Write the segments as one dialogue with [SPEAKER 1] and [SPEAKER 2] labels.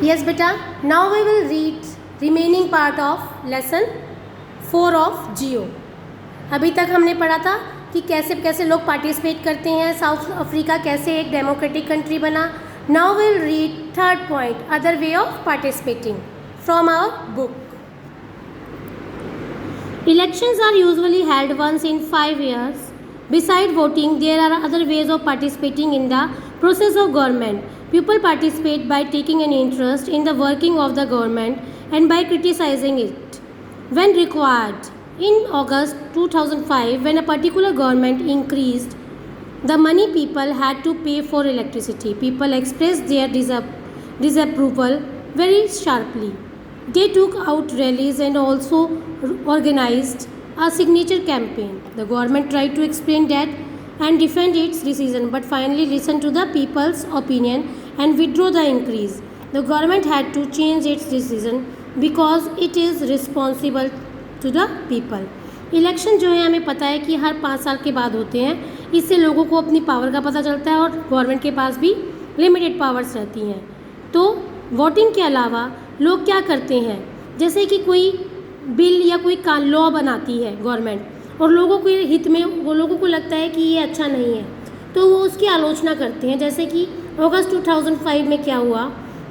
[SPEAKER 1] Yes beta, now we will read remaining part of lesson 4 of Geo. अभी तक हमने पढ़ा था कि कैसे कैसे लोग पार्टिसिपेट करते हैं, साउथ अफ्रीका कैसे एक डेमोक्रेटिक कंट्री बना. Now will read third point, other way of participating from our book. Elections are usually held once in 5 years. Besides voting, there are other ways of participating in the process of government. People participate by taking an interest in the working of the government and by criticizing it when required. In August 2005, when a particular government increased the money people had to pay for electricity, people expressed their disapproval very sharply. They took out rallies and also organized a signature campaign. The government tried to explain that and defend its decision, but finally listened to the people's opinion and withdrew the increase. The government had to change its decision because it is responsible to the people. Election जो है हमें पता है कि हर 5 साल के बाद होते हैं. इससे लोगों को अपनी पावर का पता चलता है और गवर्नमेंट के पास भी लिमिटेड पावर्स रहती हैं. तो वोटिंग के अलावा लोग क्या करते हैं, जैसे कि कोई बिल या कोई लॉ बनाती है गवर्नमेंट और लोगों के हित में, वो लोगों को लगता है कि ये अच्छा नहीं है तो वो उसकी आलोचना करते हैं. जैसे कि अगस्त 2005 में क्या हुआ,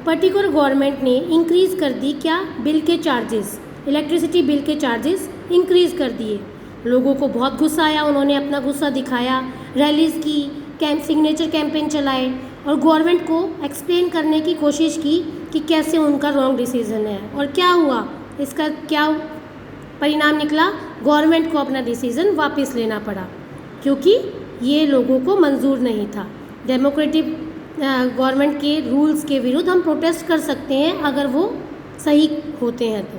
[SPEAKER 1] पर्टिकुलर गवर्नमेंट ने इंक्रीज़ कर दी क्या, बिल के चार्जेस, इलेक्ट्रिसिटी बिल के चार्जेस इंक्रीज़ कर दिए. लोगों को बहुत गुस्सा आया, उन्होंने अपना गुस्सा दिखाया, रैलीज़ की, सिग्नेचर कैंपेन चलाए और गवर्नमेंट को एक्सप्लेन करने की कोशिश की कि कैसे उनका रॉन्ग डिसीज़न है. और क्या हुआ, इसका क्या परिणाम निकला, गवर्नमेंट को अपना डिसीज़न वापस लेना पड़ा क्योंकि ये लोगों को मंजूर नहीं था. डेमोक्रेटिक गवर्नमेंट के रूल्स के विरुद्ध हम प्रोटेस्ट कर सकते हैं अगर वो सही होते हैं तो.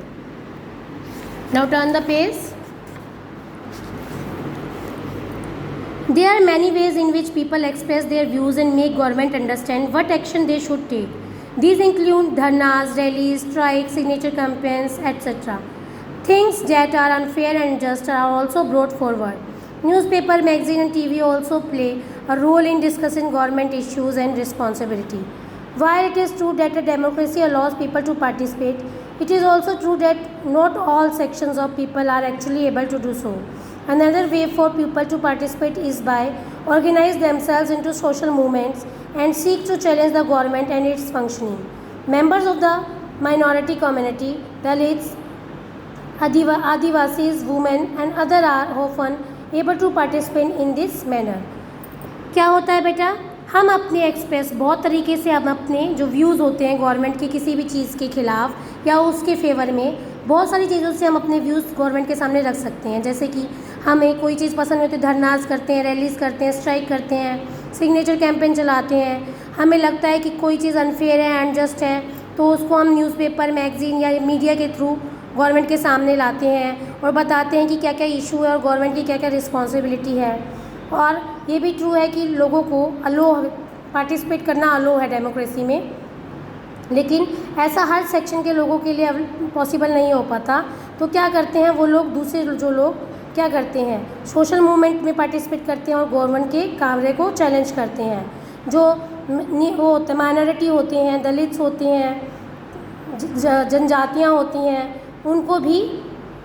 [SPEAKER 1] Now turn the page. There are many ways in which people express their views and make government understand what action they should take. These include dharnas, rallies, strikes, signature campaigns, etc. Things that are unfair and unjust are also brought forward. Newspaper, magazine and TV also play a role in discussing government issues and responsibility. While it is true that a democracy allows people to participate, it is also true that not all sections of people are actually able to do so. Another way for people to participate is by organize themselves into social movements and seek to challenge the government and its functioning. Members of the minority community, Dalits, Adivasis, women and others are often able to participate in this manner. क्या होता है बेटा, हम अपने express बहुत तरीके से हम अपने जो व्यूज़ होते हैं गवर्नमेंट की किसी भी चीज़ के खिलाफ या उसके फेवर में, बहुत सारी चीज़ों से हम अपने व्यूज़ गवर्नमेंट के सामने रख सकते हैं. जैसे कि हमें कोई चीज़ पसंद नहीं होती, धरनाज करते हैं, रैलीज़ करते हैं, स्ट्राइक करते हैं, सिग्नेचर कैंपेन चलाते हैं. हमें लगता है कि कोई चीज़ अनफेयर है, अनजस्ट है, तो उसको हम न्यूज़पेपर, मैगज़ीन या मीडिया के थ्रू गवर्नमेंट के सामने लाते हैं और बताते हैं कि क्या क्या इशू है और गवर्नमेंट की क्या क्या रिस्पॉन्सिबिलिटी है. और ये भी ट्रू है कि लोगों को अलो पार्टिसिपेट करना अलो है डेमोक्रेसी में, लेकिन ऐसा हर सेक्शन के लोगों के लिए पॉसिबल नहीं हो पाता. तो क्या करते हैं वो लोग, दूसरे जो लोग क्या करते हैं, सोशल मूवमेंट में पार्टिसिपेट करते हैं और गवर्नमेंट के कार्य को चैलेंज करते हैं. जो वो होते माइनॉरिटी होते हैं, दलित्स होते हैं, जनजातियाँ होती हैं, उनको भी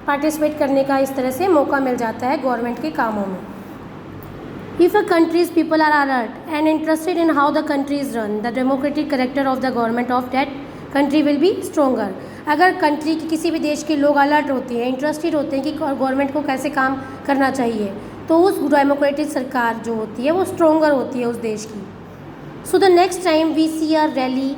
[SPEAKER 1] पार्टिसिपेट करने का इस तरह से मौका मिल जाता है गवर्नमेंट के कामों में. If a country's people are alert and interested in how the country is run, the democratic character of the government of that country will be stronger. अगर कंट्री की किसी भी देश के लोग अलर्ट होते हैं, इंटरेस्टेड होते हैं कि गवर्नमेंट को कैसे काम करना चाहिए, तो उस डेमोक्रेटिक सरकार जो होती है वो स्ट्रोंगर होती है उस देश की. So the next time we see a rally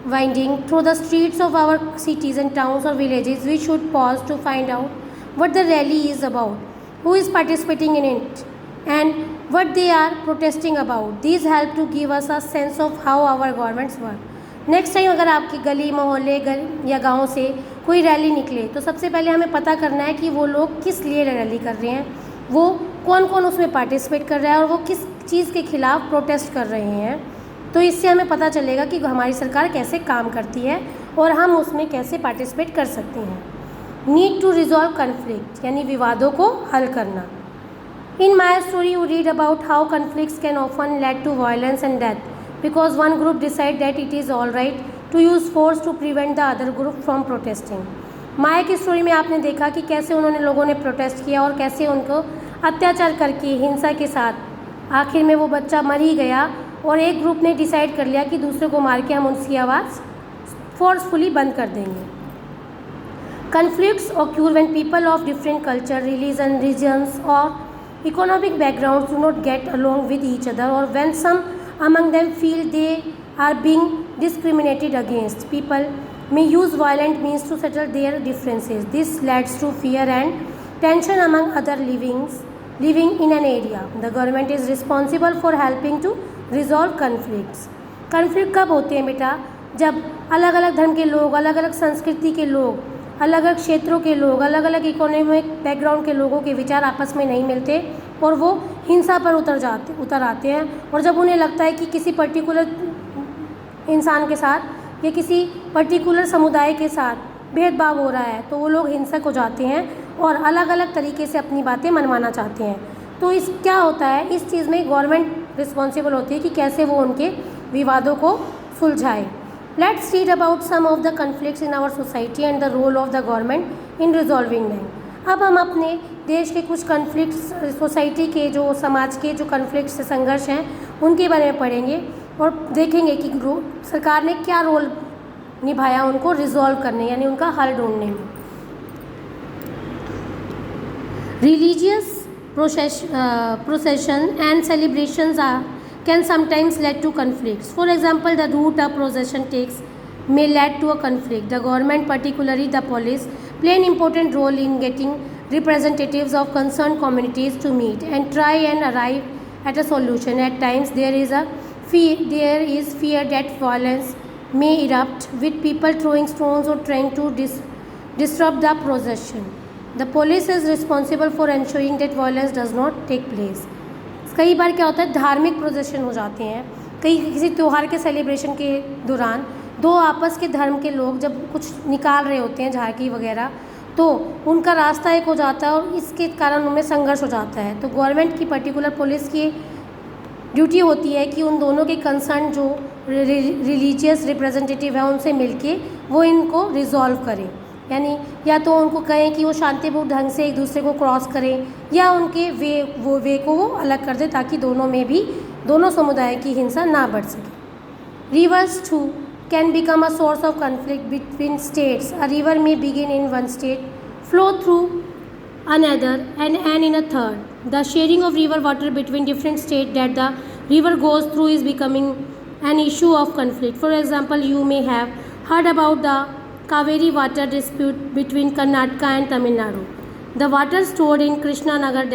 [SPEAKER 1] winding through the streets of our cities and towns or villages, we should pause to find out what the rally is about, who is participating in it, and what they are protesting about. These help to give us a sense of how our governments work. Next time अगर आपकी गली, मोहल्ले या गांव से कोई rally निकले तो सबसे पहले हमें पता करना है कि वो लोग किस लिए रैली कर रहे हैं, वो कौन कौन उसमें पार्टिसिपेट कर रहा है और वो किस चीज़ के खिलाफ प्रोटेस्ट कर रहे हैं. तो इससे हमें पता चलेगा कि हमारी सरकार कैसे काम करती है और हम उसमें कैसे पार्टिसिपेट कर सकते हैं. नीड टू रिजॉल्व कन्फ्लिक्ट यानी विवादों को हल करना. In my story, you read about how conflicts can often lead to violence and death because one group decide that it is all right to use force to prevent the other group from protesting. माया की story में आपने देखा कि कैसे उन्होंने लोगों ने protest किया और कैसे उनको अत्याचार करके हिंसा के साथ आखिर में वो बच्चा मर ही गया और एक ग्रुप ने डिसाइड कर लिया कि दूसरे को मार के हम उसकी आवाज़ फोर्सफुली बंद कर देंगे. Conflicts occur when people of different culture, religion, regions or economic backgrounds do not get along with each other, or when some among them feel they are being discriminated against. People may use violent means to settle their differences. This leads to fear and tension among other living in an area. The government is responsible for helping to resolve conflicts. Conflict कब होते हैं बेटा? जब अलग अलग धर्म के लोग, अलग अलग संस्कृति के लोग, अलग अलग क्षेत्रों के लोग, अलग अलग इकोनॉमिक बैकग्राउंड के लोगों के विचार आपस में नहीं मिलते और वो हिंसा पर उतर आते हैं. और जब उन्हें लगता है कि किसी पर्टिकुलर इंसान के साथ या किसी पर्टिकुलर समुदाय के साथ भेदभाव हो रहा है तो वो लोग हिंसक हो जाते हैं और अलग अलग तरीके से अपनी बातें मनवाना चाहते हैं. तो इस क्या होता है, इस चीज़ में गवर्नमेंट रिस्पॉन्सिबल होती है कि कैसे वो उनके विवादों को सुलझाए. Let's read about some of the conflicts in our society and the role of the government in resolving them. अब हम अपने देश के कुछ कन्फ्लिक्ट्स, सोसाइटी के जो समाज के जो कन्फ्लिक्ट्स संघर्ष हैं उनके बारे में पढ़ेंगे और देखेंगे कि सरकार ने क्या रोल निभाया उनको रिजॉल्व करने यानी उनका हल ढूंढने में. Religious procession and celebrations can sometimes lead to conflicts. For example, the route a procession takes may lead to a conflict. The government, particularly the police, play an important role in getting representatives of concerned communities to meet and try and arrive at a solution. At times, there is fear that violence may erupt, with people throwing stones or trying to disrupt the procession. The police is responsible for ensuring that violence does not take place. कई बार क्या होता है, धार्मिक procession हो जाते हैं, किसी त्यौहार के सेलिब्रेशन के दौरान दो आपस के धर्म के लोग जब कुछ निकाल रहे होते हैं झांकी वगैरह तो उनका रास्ता एक हो जाता है और इसके कारण उनमें संघर्ष हो जाता है. तो गवर्नमेंट की पर्टिकुलर पुलिस की ड्यूटी होती है कि उन दोनों के कंसर्न जो रिलीजियस रिप्रेजेंटेटिव है उनसे मिलके वो इनको रिजॉल्व करें. यानी या तो उनको कहें कि वो शांतिपूर्ण ढंग से एक दूसरे को क्रॉस करें या उनके वे को वो अलग कर दें ताकि दोनों समुदाय की हिंसा ना बढ़ सके. Rivers too can become a source of conflict between states. A river में begin in one state, flow through another and end in a third. The sharing of river water between different states that the river goes through is becoming an issue of conflict. For example, you may have heard about the Kaveri water dispute between Karnataka and Tamil Nadu. The water stored in Krishnasagar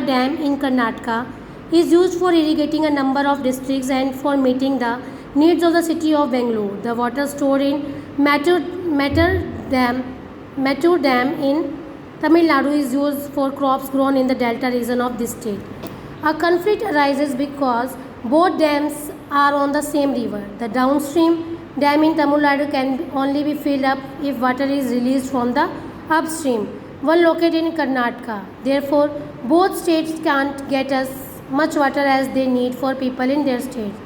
[SPEAKER 1] Dam in Karnataka is used for irrigating a number of districts and for meeting the needs of the city of Bangalore. The water stored in Mattur Dam in Tamil Nadu is used for crops grown in the delta region of this state. A conflict arises because both dams are on the same river. The downstream dam in Tamil Nadu can only be filled up if water is released from the upstream one located in Karnataka. Therefore, both states can't get as much water as they need for people in their states.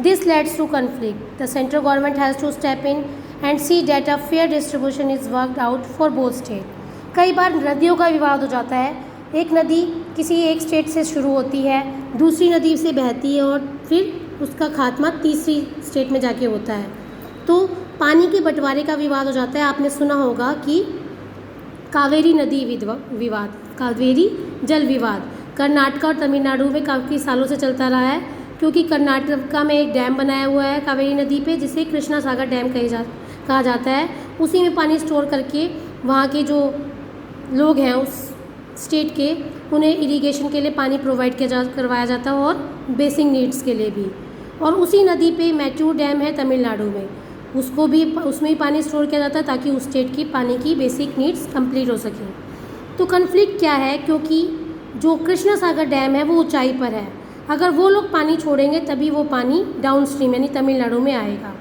[SPEAKER 1] This leads to conflict. The central government has to step in and see that a fair distribution is worked out for both states. कई बार नदियों का विवाद हो जाता है. एक नदी किसी एक स्टेट से शुरू होती है, दूसरी नदी से बहती है और फिर उसका खात्मा तीसरी स्टेट में जाके होता है. तो पानी के बंटवारे का विवाद हो जाता है. आपने सुना होगा कि कावेरी नदी विवाद, कावेरी जल विवाद कर्नाटक और तमिलनाडु में काफ़ी सालों से चलता रहा है क्योंकि कर्नाटका में एक डैम बनाया हुआ है कावेरी नदी पे जिसे कृष्णा सागर डैम कहा जाता है. उसी में पानी स्टोर करके वहाँ के जो लोग हैं उस स्टेट के उन्हें इरिगेशन के लिए पानी प्रोवाइड करवाया जाता है और बेसिक नीड्स के लिए भी. और उसी नदी पे मैट्यूर डैम है तमिलनाडु में, उसमें भी पानी स्टोर किया जाता है ताकि उस स्टेट की पानी की बेसिक नीड्स कंप्लीट हो सकें. तो कन्फ्लिक्ट क्या है, क्योंकि जो कृष्णा सागर डैम है वो ऊंचाई पर है, अगर वो लोग पानी छोड़ेंगे तभी वो पानी डाउन स्ट्रीम यानी तमिलनाडु में आएगा.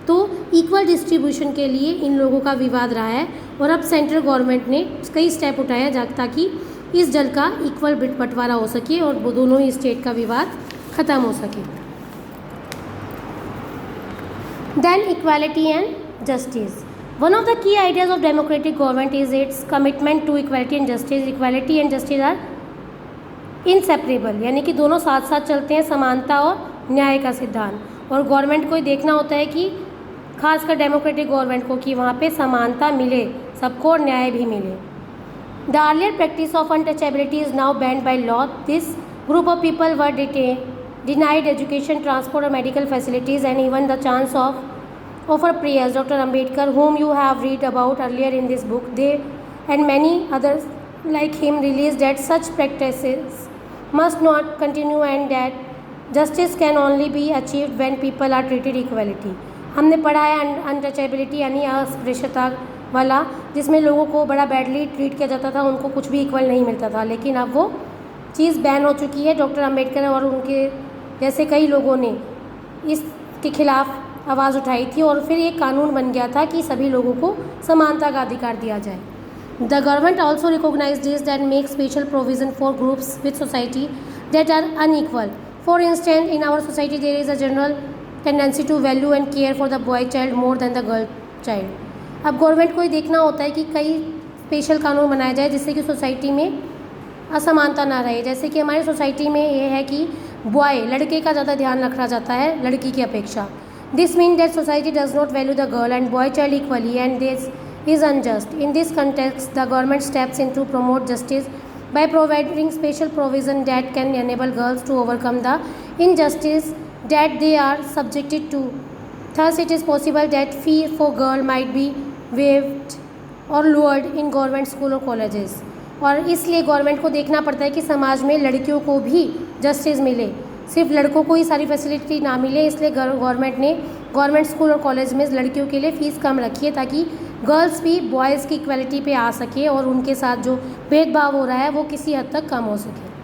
[SPEAKER 1] तो इक्वल डिस्ट्रीब्यूशन के लिए इन लोगों का विवाद रहा है और अब सेंट्रल गवर्नमेंट ने कई स्टेप उठाए ताकि इस जल का इक्वल बंटवारा हो सके और वो दोनों ही स्टेट का विवाद ख़त्म हो सके. Then equality and justice. One of the key ideas of democratic government is its commitment to equality and justice. Equality and justice are inseparable, यानी कि दोनों साथ साथ चलते हैं, समानता और न्याय का सिद्धांत। और गवर्नमेंट को देखना होता है कि खासकर डेमोक्रेटिक गवर्नमेंट को कि वहाँ पे समानता मिले सबको और न्याय भी मिले। The earlier practice of untouchability is now banned by law. This group of people were denied education, transport or medical facilities and even the chance of offer prayers. Dr. Ambedkar, whom you have read about earlier in this book, they and many others like him realized that such practices must not continue and that justice can only be achieved when people are treated equality. हमने पढ़ा है untouchability यानी अस्पृश्यता वाला, जिसमें लोगों को बड़ा बैडली ट्रीट किया जाता था, उनको कुछ भी इक्वल नहीं मिलता था, लेकिन अब वो चीज़ बैन हो चुकी है। डॉक्टर अम्बेडकर और उनके जैसे कई लोगों ने इसके खिलाफ आवाज़ उठाई थी और फिर एक कानून बन गया था कि सभी लोगों को समानता का अधिकार दिया जाए। The government also recognise this that make special provision for groups with society that are unequal. For instance in our society there is a general tendency to value and care for the boy child more than the girl child. अब government को ये देखना होता है कि कई special कानून बनाए जाए जिससे कि सोसाइटी में असमानता ना रहे। जैसे कि हमारी सोसाइटी में ये है कि बॉय लड़के का ज़्यादा ध्यान रखा जाता है लड़की की अपेक्षा। This mean that society does not value the girl and boy child equally and this is unjust. In this context, the government steps in to promote justice by providing special provision that can enable girls to overcome the injustice that they are subjected to. Thus, it is possible that fee for girl might be waived or lowered in government school or colleges. और इसलिए government को देखना पड़ता है कि समाज में लड़कियों को भी जस्टिस मिले, सिर्फ लड़कों को ही सारी फैसिलिटी ना मिले। इसलिए गवर्नमेंट ने गवर्नमेंट स्कूल और कॉलेज में लड़कियों के लिए फ़ीस कम रखी है ताकि गर्ल्स भी बॉयज़ की इक्वलिटी पे आ सके और उनके साथ जो भेदभाव हो रहा है वो किसी हद तक कम हो सके।